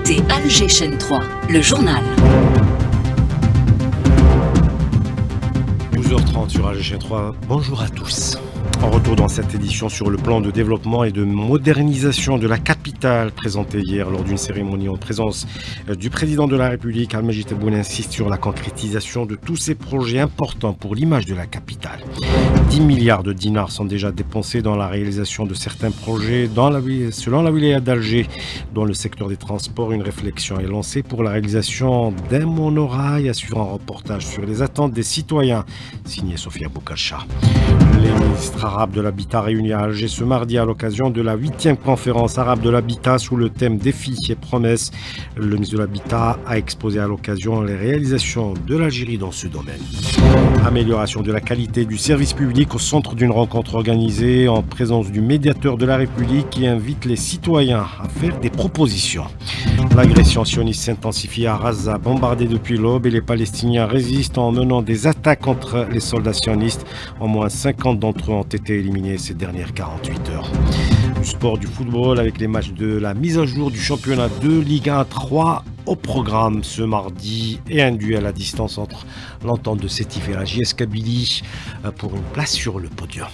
écoutez Alger Chaîne 3, le journal. 12h30 sur Alger Chaîne 3. Bonjour à tous. En retour dans cette édition sur le plan de développement et de modernisation de la capitale présenté hier lors d'une cérémonie en présence du président de la République, Al-Majid Tebboune, insiste sur la concrétisation de tous ces projets importants pour l'image de la capitale. 10 milliards de dinars sont déjà dépensés dans la réalisation de certains projets selon la wilaya d'Alger. Dans le secteur des transports, une réflexion est lancée pour la réalisation d'un monorail, assurant un reportage sur les attentes des citoyens, signé Sofia Boukalcha. Les ministres arabes de l'habitat réunis à Alger ce mardi à l'occasion de la 8e conférence arabe de l'habitat sous le thème défis et promesses. Le ministre de l'habitat a exposé à l'occasion les réalisations de l'Algérie dans ce domaine. Amélioration de la qualité du service public au centre d'une rencontre organisée en présence du médiateur de la République qui invite les citoyens à faire des propositions. L'agression sioniste s'intensifie à Gaza, bombardée depuis l'aube, et les Palestiniens résistent en menant des attaques contre les soldats sionistes. Au moins 50 d'entre eux ont été éliminés ces dernières 48 heures. Du sport, du football avec les matchs de la mise à jour du championnat de Ligue 1 3 au programme ce mardi et un duel à distance entre l'entente de Sétif et la JS Kabylie pour une place sur le podium.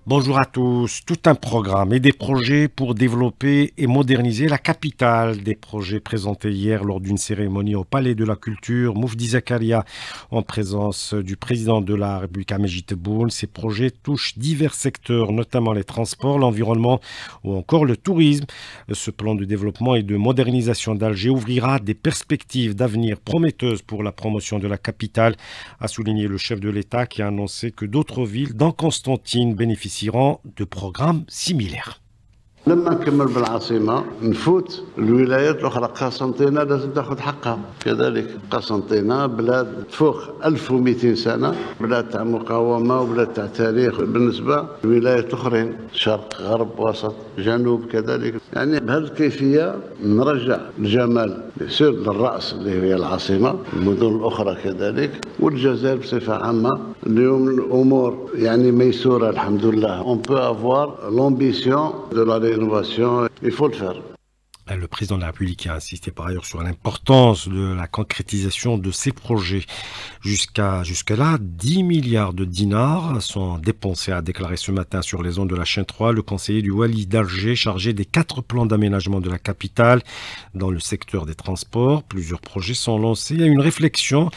Bonjour à tous. Tout un programme et des projets pour développer et moderniser la capitale. Des projets présentés hier lors d'une cérémonie au Palais de la Culture, Moufdi Zakaria, en présence du président de la République, Al-Majid Tebboune. Ces projets touchent divers secteurs, notamment les transports, l'environnement ou encore le tourisme. Ce plan de développement et de modernisation d'Alger ouvrira des perspectives d'avenir prometteuses pour la promotion de la capitale, a souligné le chef de l'État qui a annoncé que d'autres villes, dont Constantine, bénéficient de programmes similaires. لما نكمل بالعاصمة نفوت الولايات الأخرى. قسنطينة لازم تاخذ حقها كذلك. قسنطينة بلاد تفوق 1200 سنة، بلاد تاع مقاومة وبلاد تاع تاريخ بالنسبة للولايات الأخرين، شرق غرب وسط جنوب كذلك. يعني بهذه الكيفية نرجع الجمال بسير للرأس اللي هي العاصمة، المدن الأخرى كذلك، والجزائر بصفة عامة. اليوم الأمور يعني ميسورة الحمد لله. On peut avoir l'ambition de la rénovation, il faut le faire. Le président de la République a insisté par ailleurs sur l'importance de la concrétisation de ces projets. Jusque-là, 10 milliards de dinars sont dépensés, a déclaré ce matin sur les ondes de la chaîne 3 le conseiller du Wali d'Alger chargé des 4 plans d'aménagement de la capitale dans le secteur des transports. Plusieurs projets sont lancés. Il y a une réflexion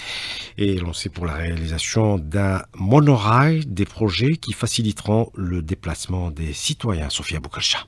est lancée pour la réalisation d'un monorail, des projets qui faciliteront le déplacement des citoyens. Sofia Boukalcha.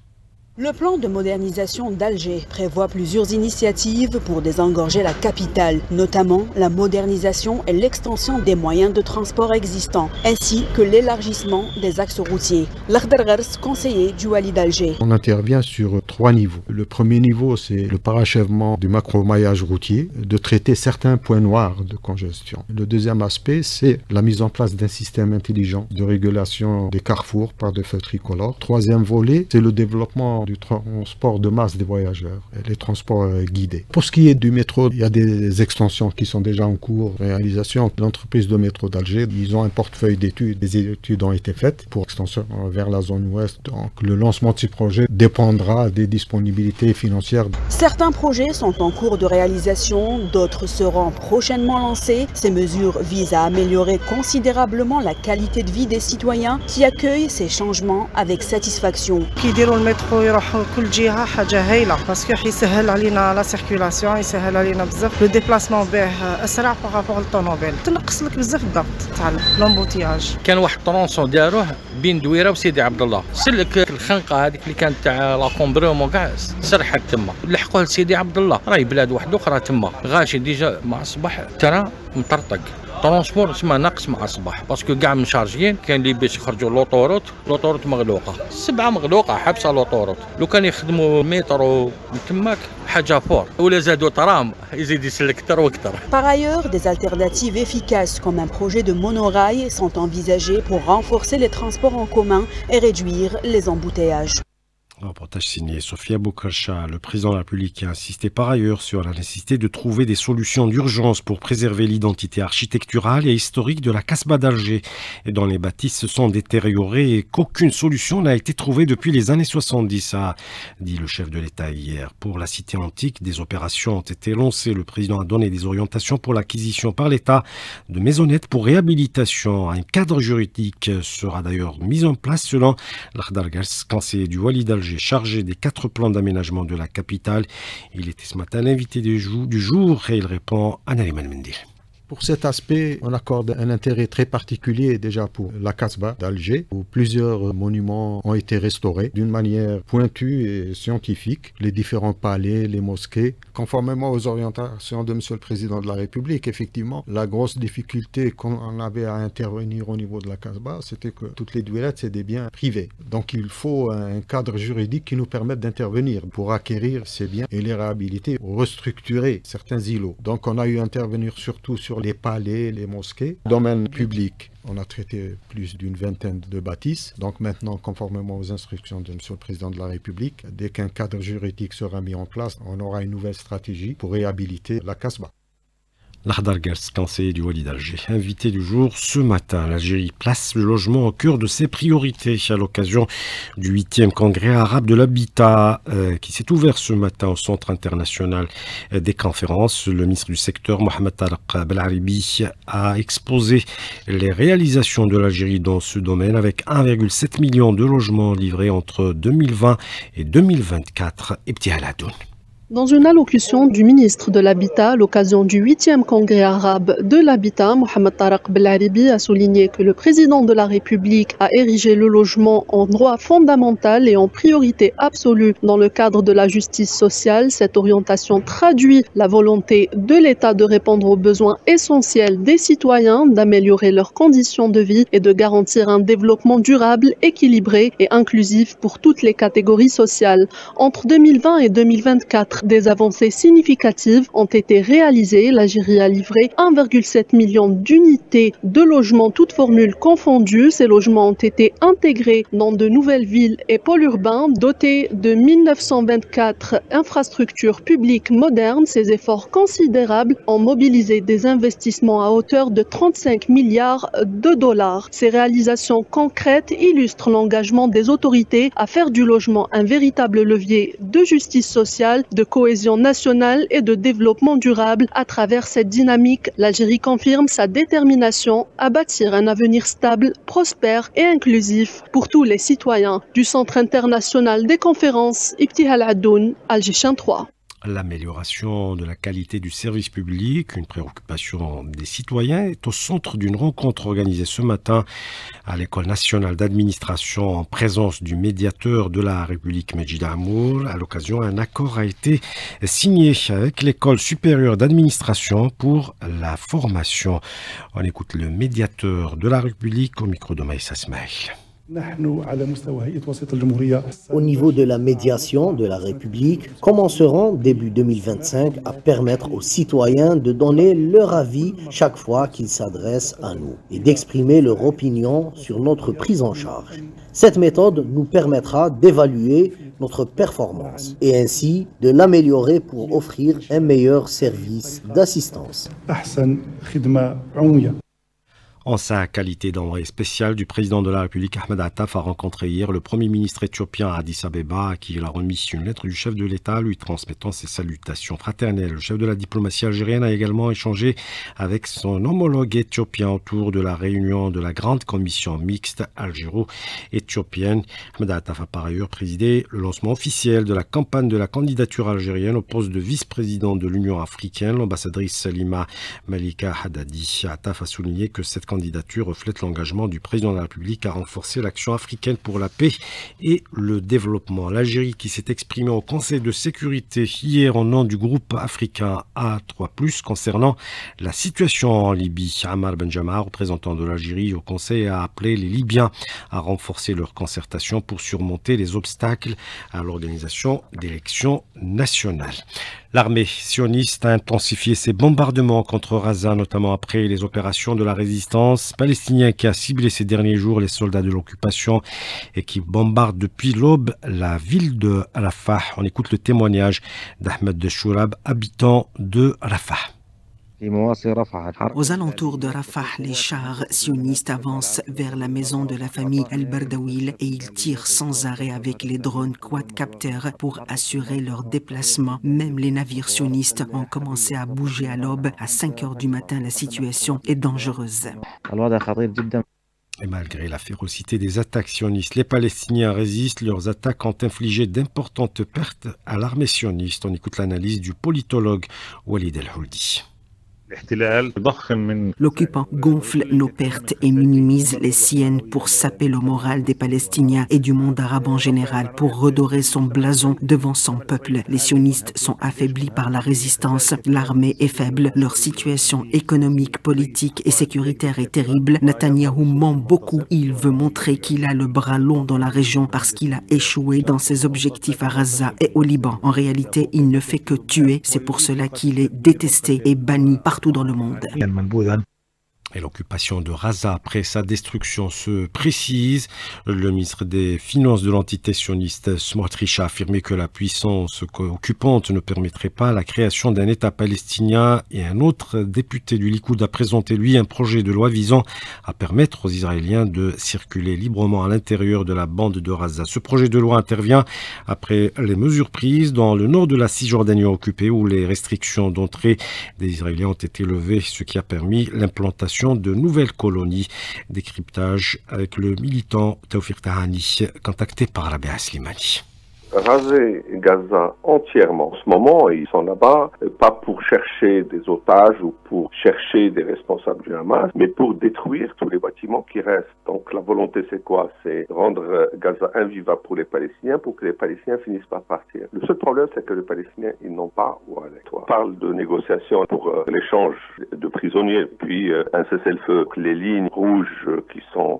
Le plan de modernisation d'Alger prévoit plusieurs initiatives pour désengorger la capitale, notamment la modernisation et l'extension des moyens de transport existants, ainsi que l'élargissement des axes routiers. L'Akhdar, conseiller du Wali d'Alger. On intervient sur 3 niveaux. Le premier niveau, c'est le parachèvement du macro-maillage routier, de traiter certains points noirs de congestion. Le deuxième aspect, c'est la mise en place d'un système intelligent de régulation des carrefours par des feux tricolores. Troisième volet, c'est le développement du transport de masse des voyageurs et les transports guidés. Pour ce qui est du métro, il y a des extensions qui sont déjà en cours de réalisation. L'entreprise de métro d'Alger, ils ont un portefeuille d'études. Des études ont été faites pour extension vers la zone ouest. Donc le lancement de ces projets dépendra des disponibilités financières. Certains projets sont en cours de réalisation, d'autres seront prochainement lancés. Ces mesures visent à améliorer considérablement la qualité de vie des citoyens qui accueillent ces changements avec satisfaction. يروحوا كل جهه حاجه هايله باسكو حيسهل علينا لا سيركيلاسيون، يسهل علينا بزاف لو ديبلاسمون به اسرع بارابور للطوموبيل، تنقص لك بزاف الضغط تاع لومبوتياج. كان واحد طرونسون داروه بين دويره وسيدي عبد الله، سلك الخنقه هذيك اللي كانت تاع لا كومبرومو كاع سرحت تما، لحقوه لسيدي عبد الله، راهي بلاد واحده اخرى تما، غاشي ديجا مع الصباح ترى مطرطق. ترونسبور اسمها ناقص مع الصباح باسكو كاع مشارجين، كاين اللي باش يخرجوا لوطوروت مغلوقه، 7 مغلوقه حابسه لوطوروت، لو كان يخدموا مترو تماك حاجه فور، ولا زادوا ترام يزيد يسلك اكثر واكثر. Par ailleurs, des alternatives efficaces comme un projet de monorail sont envisagées pour renforcer les transports en commun et réduire les embouteillages. Un reportage signé Sofia Boukarcha. Le président de la République a insisté par ailleurs sur la nécessité de trouver des solutions d'urgence pour préserver l'identité architecturale et historique de la Casbah d'Alger, dont les bâtisses se sont détériorées et qu'aucune solution n'a été trouvée depuis les années 70, a dit le chef de l'État hier. Pour la cité antique, des opérations ont été lancées. Le président a donné des orientations pour l'acquisition par l'État de maisonnettes pour réhabilitation. Un cadre juridique sera d'ailleurs mis en place selon l'Akhdar Gers, conseiller du Wali d'Alger, chargé des 4 plans d'aménagement de la capitale. Il était ce matin l'invité du jour et il répond à Nariman Mendil. Pour cet aspect, on accorde un intérêt très particulier déjà pour la Casbah d'Alger, où plusieurs monuments ont été restaurés d'une manière pointue et scientifique. Les différents palais, les mosquées, conformément aux orientations de M. le Président de la République. Effectivement, la grosse difficulté qu'on avait à intervenir au niveau de la Casbah, c'était que toutes les douillettes, c'est des biens privés. Donc il faut un cadre juridique qui nous permette d'intervenir pour acquérir ces biens et les réhabiliter, restructurer certains îlots. Donc on a eu à intervenir surtout sur les palais, les mosquées. Domaine public, on a traité plus d'une vingtaine de bâtisses. Donc maintenant, conformément aux instructions de M. le Président de la République, dès qu'un cadre juridique sera mis en place, on aura une nouvelle stratégie pour réhabiliter la Casbah. L'Akhdar Gers, conseiller du Wali d'Alger, invité du jour ce matin. L'Algérie place le logement au cœur de ses priorités à l'occasion du 8e congrès arabe de l'habitat qui s'est ouvert ce matin au Centre international des conférences. Le ministre du secteur, Mohamed Tarek Belaribi, a exposé les réalisations de l'Algérie dans ce domaine avec 1,7 million de logements livrés entre 2020 et 2024. Ibti Aladoun. Dans une allocution du ministre de l'Habitat à l'occasion du 8e congrès arabe de l'habitat, Mohamed Tarek Belaribi a souligné que le président de la République a érigé le logement en droit fondamental et en priorité absolue dans le cadre de la justice sociale. Cette orientation traduit la volonté de l'État de répondre aux besoins essentiels des citoyens, d'améliorer leurs conditions de vie et de garantir un développement durable, équilibré et inclusif pour toutes les catégories sociales. Entre 2020 et 2024, des avancées significatives ont été réalisées. L'Algérie a livré 1,7 million d'unités de logements, toutes formules confondues. Ces logements ont été intégrés dans de nouvelles villes et pôles urbains dotés de 1924 infrastructures publiques modernes. Ces efforts considérables ont mobilisé des investissements à hauteur de 35 milliards de dollars. Ces réalisations concrètes illustrent l'engagement des autorités à faire du logement un véritable levier de justice sociale, de cohésion nationale et de développement durable. À travers cette dynamique, l'Algérie confirme sa détermination à bâtir un avenir stable, prospère et inclusif pour tous les citoyens. Du Centre international des conférences, Ibtihal Adoun, Alger 3. L'amélioration de la qualité du service public, une préoccupation des citoyens, est au centre d'une rencontre organisée ce matin à l'École nationale d'administration en présence du médiateur de la République Medjid Amour. À l'occasion, un accord a été signé avec l'École supérieure d'administration pour la formation. On écoute le médiateur de la République au micro de Maïssa Smaïl. Au niveau de la médiation de la République, commencerons début 2025 à permettre aux citoyens de donner leur avis chaque fois qu'ils s'adressent à nous et d'exprimer leur opinion sur notre prise en charge. Cette méthode nous permettra d'évaluer notre performance et ainsi de l'améliorer pour offrir un meilleur service d'assistance. En sa qualité d'envoyé spécial du président de la République, Ahmed Attaf a rencontré hier le Premier ministre éthiopien à Addis Abeba, à qui il a remis une lettre du chef de l'État lui transmettant ses salutations fraternelles. Le chef de la diplomatie algérienne a également échangé avec son homologue éthiopien autour de la réunion de la grande commission mixte algéro-éthiopienne. Ahmed Attaf a par ailleurs présidé le lancement officiel de la campagne de la candidature algérienne au poste de vice-président de l'Union africaine. L'ambassadrice Salima Malika Haddadi Attaf a souligné que cette candidature reflète l'engagement du président de la République à renforcer l'action africaine pour la paix et le développement. L'Algérie qui s'est exprimée au Conseil de sécurité hier au nom du groupe africain A3+, concernant la situation en Libye. Ammar Benjama, représentant de l'Algérie au Conseil, a appelé les Libyens à renforcer leur concertation pour surmonter les obstacles à l'organisation d'élections nationales. L'armée sioniste a intensifié ses bombardements contre Gaza, notamment après les opérations de la résistance palestinienne qui a ciblé ces derniers jours les soldats de l'occupation et qui bombarde depuis l'aube la ville de Rafah. On écoute le témoignage d'Ahmed Deshourab, habitant de Rafah. Aux alentours de Rafah, les chars sionistes avancent vers la maison de la famille El-Bardawil et ils tirent sans arrêt avec les drones quadcoptères pour assurer leur déplacement. Même les navires sionistes ont commencé à bouger à l'aube. À 5 heures du matin, la situation est dangereuse. Et malgré la férocité des attaques sionistes, les Palestiniens résistent. Leurs attaques ont infligé d'importantes pertes à l'armée sioniste. On écoute l'analyse du politologue Walid El-Houldi. L'occupant gonfle nos pertes et minimise les siennes pour saper le moral des Palestiniens et du monde arabe en général, pour redorer son blason devant son peuple. Les sionistes sont affaiblis par la résistance, l'armée est faible, leur situation économique, politique et sécuritaire est terrible. Netanyahou ment beaucoup, il veut montrer qu'il a le bras long dans la région parce qu'il a échoué dans ses objectifs à Gaza et au Liban. En réalité, il ne fait que tuer, c'est pour cela qu'il est détesté et banni partout dans le monde. Et l'occupation de Gaza après sa destruction se précise. Le ministre des Finances de l'entité sioniste Smotrich a affirmé que la puissance occupante ne permettrait pas la création d'un État palestinien, et un autre député du Likoud a présenté lui un projet de loi visant à permettre aux Israéliens de circuler librement à l'intérieur de la bande de Gaza. Ce projet de loi intervient après les mesures prises dans le nord de la Cisjordanie occupée où les restrictions d'entrée des Israéliens ont été levées, ce qui a permis l'implantation de nouvelles colonies. Décryptage avec le militant Taoufik Tahani, contacté par Rabia Slimani. Raser Gaza entièrement. En ce moment, ils sont là-bas, pas pour chercher des otages ou pour chercher des responsables du Hamas, mais pour détruire tous les bâtiments qui restent. Donc la volonté, c'est quoi? C'est rendre Gaza invivable pour les Palestiniens, pour que les Palestiniens finissent par partir. Le seul problème, c'est que les Palestiniens, ils n'ont pas où aller. On parle de négociations pour l'échange de prisonniers, puis un cessez-le-feu. Les lignes rouges qui sont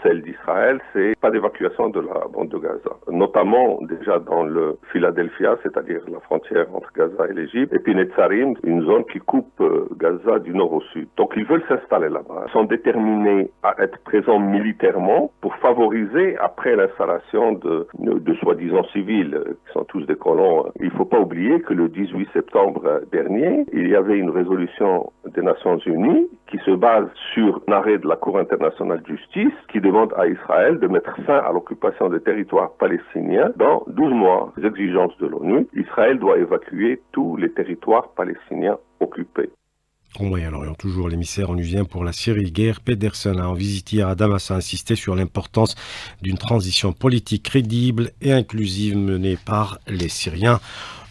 celle d'Israël, c'est pas d'évacuation de la bande de Gaza. Notamment déjà dans le Philadelphia, c'est-à-dire la frontière entre Gaza et l'Égypte, et puis Netzarim, une zone qui coupe Gaza du nord au sud. Donc ils veulent s'installer là-bas. Ils sont déterminés à être présents militairement pour favoriser, après l'installation de soi-disant civils, qui sont tous des colons. Il faut pas oublier que le 18 septembre dernier, il y avait une résolution des Nations Unies qui se base sur un arrêt de la Cour internationale de justice qui demande à Israël de mettre fin à l'occupation des territoires palestiniens dans 12 mois. Les exigences de l'ONU, Israël doit évacuer tous les territoires palestiniens occupés. Au Moyen-Orient, toujours l'émissaire onusien pour la Syrie, Geir Pedersen, en visite hier à Damas, a insisté sur l'importance d'une transition politique crédible et inclusive menée par les Syriens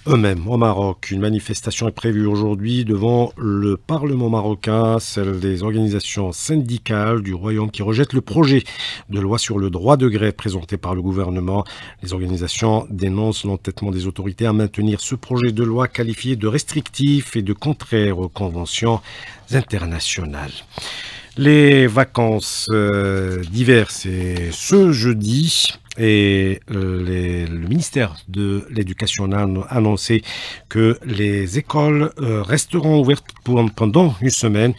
eux-mêmes. Au Maroc, une manifestation est prévue aujourd'hui devant le Parlement marocain, celle des organisations syndicales du Royaume qui rejettent le projet de loi sur le droit de grève présenté par le gouvernement. Les organisations dénoncent l'entêtement des autorités à maintenir ce projet de loi qualifié de restrictif et de contraire aux conventions internationales. Les vacances d'hiver, c'est ce jeudi. Et le ministère de l'Éducation a annoncé que les écoles resteront ouvertes pendant une semaine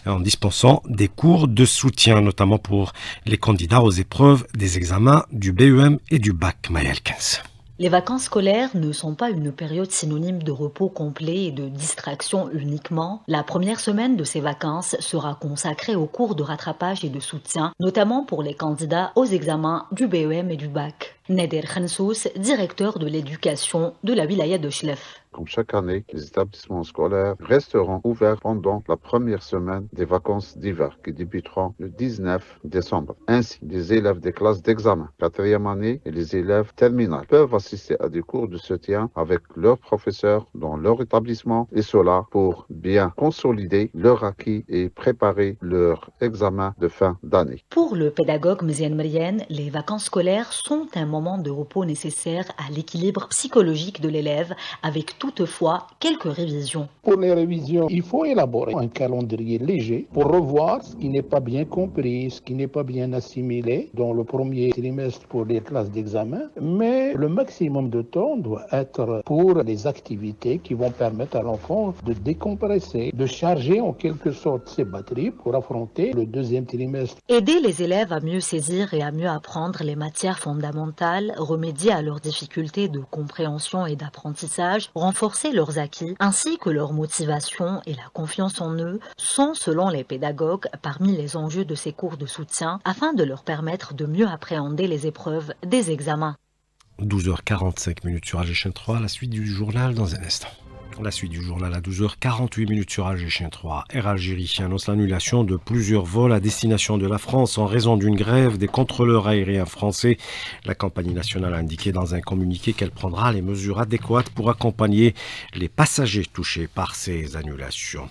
en dispensant des cours de soutien, notamment pour les candidats aux épreuves des examens du BEM et du bac. Maëlle 15. Les vacances scolaires ne sont pas une période synonyme de repos complet et de distraction uniquement. La première semaine de ces vacances sera consacrée aux cours de rattrapage et de soutien, notamment pour les candidats aux examens du BEM et du bac. Nader Khansous, directeur de l'éducation de la wilaya de Chlef. Comme chaque année, les établissements scolaires resteront ouverts pendant la première semaine des vacances d'hiver qui débuteront le 19 décembre. Ainsi, les élèves des classes d'examen, 4e année et les élèves terminales peuvent assister à des cours de soutien avec leurs professeurs dans leur établissement, et cela pour bien consolider leur acquis et préparer leur examen de fin d'année. Pour le pédagogue Mziane Mrienne, les vacances scolaires sont un moment moment de repos nécessaire à l'équilibre psychologique de l'élève, avec toutefois quelques révisions. Pour les révisions, il faut élaborer un calendrier léger pour revoir ce qui n'est pas bien compris, ce qui n'est pas bien assimilé dans le premier trimestre pour les classes d'examen, mais le maximum de temps doit être pour les activités qui vont permettre à l'enfant de décompresser, de charger en quelque sorte ses batteries pour affronter le deuxième trimestre. Aider les élèves à mieux saisir et à mieux apprendre les matières fondamentales, remédier à leurs difficultés de compréhension et d'apprentissage, renforcer leurs acquis, ainsi que leur motivation et la confiance en eux, sont, selon les pédagogues, parmi les enjeux de ces cours de soutien, afin de leur permettre de mieux appréhender les épreuves des examens. 12h45 sur AG 3, la suite du journal dans un instant. La suite du journal à 12h48 sur AG 3. Air Algérie annonce l'annulation de plusieurs vols à destination de la France en raison d'une grève des contrôleurs aériens français. La compagnie nationale a indiqué dans un communiqué qu'elle prendra les mesures adéquates pour accompagner les passagers touchés par ces annulations.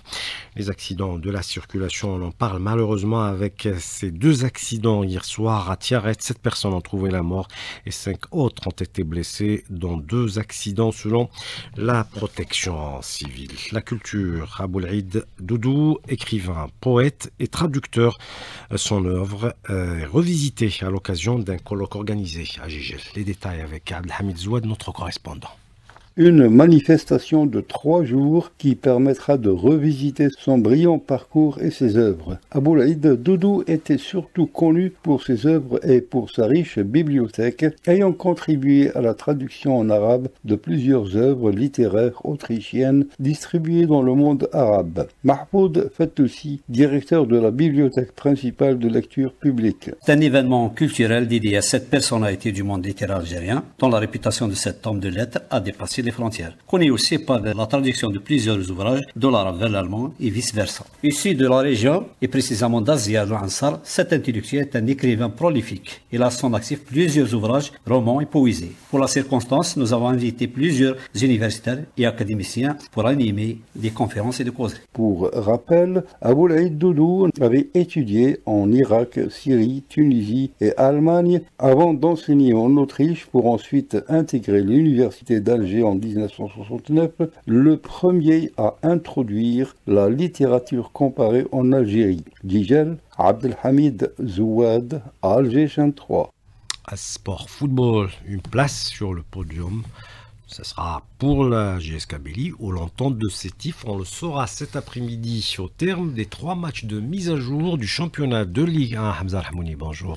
Les accidents de la circulation, on en parle malheureusement avec ces deux accidents hier soir à Tiaret. 7 personnes ont trouvé la mort et 5 autres ont été blessées dans 2 accidents selon la protection civile. La culture, Aboulaïd Doudou, écrivain, poète et traducteur, son œuvre est revisitée à l'occasion d'un colloque organisé à Gigel. Les détails avec Abdelhamid Zouad, notre correspondant. Une manifestation de 3 jours qui permettra de revisiter son brillant parcours et ses œuvres. Aboulaïd Doudou était surtout connu pour ses œuvres et pour sa riche bibliothèque, ayant contribué à la traduction en arabe de plusieurs œuvres littéraires autrichiennes distribuées dans le monde arabe. Mahmoud Fatoussi, directeur de la bibliothèque principale de lecture publique. C'est un événement culturel dédié à cette personnalité du monde littéraire algérien, dont la réputation de cet homme de lettres a dépassé les frontières, connu aussi par la traduction de plusieurs ouvrages de l'arabe vers l'allemand et vice-versa. Issu de la région, et précisément d'Azia al-Ansar, cet intellectuel est un écrivain prolifique. Il a à son actif plusieurs ouvrages, romans et poésies. Pour la circonstance, nous avons invité plusieurs universitaires et académiciens pour animer des conférences et des causeries. Pour rappel, Aboulaïd Doudou avait étudié en Irak, Syrie, Tunisie et Allemagne avant d'enseigner en Autriche pour ensuite intégrer l'université d'Alger en 1969, le premier à introduire la littérature comparée en Algérie. Gigel, Abdelhamid Zouad, Alger 3. À sport football, une place sur le podium. Ce sera pour la JS Kabylie ou l'entente de Sétif. On le saura cet après-midi au terme des 3 matchs de mise à jour du championnat de Ligue 1. Hamza Rahmouni, bonjour.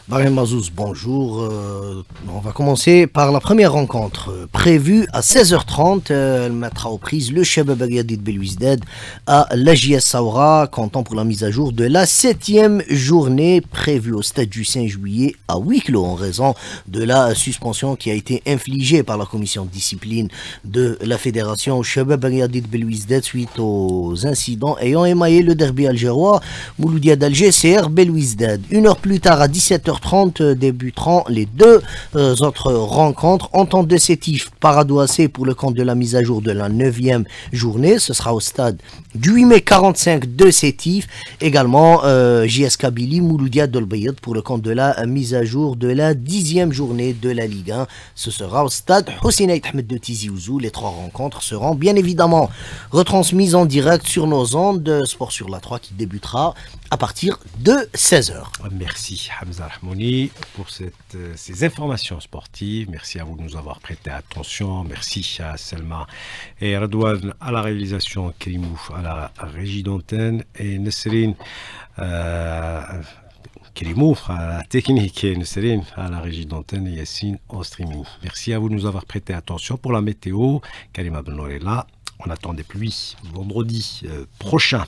Barem Mazouz, bonjour. On va commencer par la première rencontre prévue à 16h30. Elle mettra aux prises le Shabab Agadi de Belouizdad à la JS Saoura, comptant pour la mise à jour de la 7e journée prévue au stade du 5 juillet à huis clos en raison de la suspension qui a été infligée par la commission de discipline de la fédération au Shabab Agadi de Belouizdad suite aux incidents ayant émaillé le derby algérois Mouloudia d'Alger CR Belouizdad. 1 heure plus tard à 17h30 débuteront les 2 autres rencontres. Entente de Sétif Paradouassé pour le compte de la mise à jour de la 9e journée. Ce sera au stade du 8 mai 45 de Sétif. Également JS Kabylie Mouloudia d'Olbayad pour le compte de la mise à jour de la 10e journée de la Ligue 1. Ce sera au stade Hossein Ahmed de Tizi Ouzou. Les 3 rencontres seront bien évidemment retransmises en direct sur nos ondes. Sport sur la 3 qui débutera à partir de 16h. Merci Hamza Rahmouni pour ces informations sportives. Merci à vous de nous avoir prêté attention. Merci à Selma et Radouane à la réalisation, Kérimou à la régie d'antenne et Nesrine Kérimou à la technique et Nesrine à la régie d'antenne et Yassine au streaming. Merci à vous de nous avoir prêté attention. Pour la météo, Karim Abdel est là. On attend des pluies vendredi prochain.